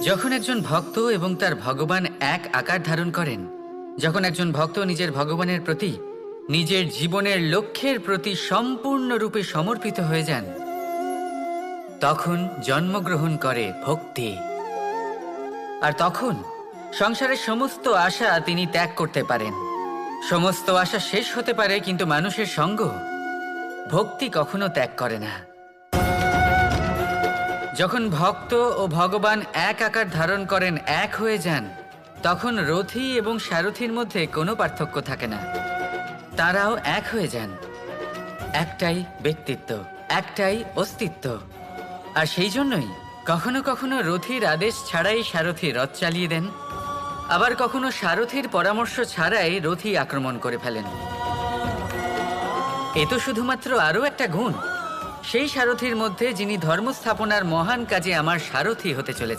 যখন একজন ভক্ত এবং তার ভগবান এক আকার ধারণ করেন, যখন একজন ভক্ত নিজের ভগবানের প্রতি, নিজের জীবনের লক্ষ্যের প্রতি সম্পূর্ণরূপে সমর্পিত হয়ে যান, তখন জন্মগ্রহণ করে ভক্তি। আর তখন সংসারের সমস্ত আশা তিনি ত্যাগ করতে পারেন। সমস্ত আশা শেষ হতে পারে, কিন্তু মানুষের সঙ্গ ভক্তি কখনো ত্যাগ করে না। যখন ভক্ত ও ভগবান এক আকার ধারণ করেন, এক হয়ে যান, তখন রথী এবং সারথীর মধ্যে কোনো পার্থক্য থাকে না। তারাও এক হয়ে যান। একটাই ব্যক্তিত্ব, একটাই অস্তিত্ব। আর সেই জন্যই কখনো কখনো রথীর আদেশ ছাড়াই সারথী রথ চালিয়ে দেন, আবার কখনো সারথীর পরামর্শ ছাড়াই রথী আক্রমণ করে ফেলেন। এ তো শুধুমাত্র আরও একটা গুণ সেই সারথীর মধ্যে, যিনি ধর্ম স্থাপনার মহান কাজে আমার সারথী হতে চলেছে।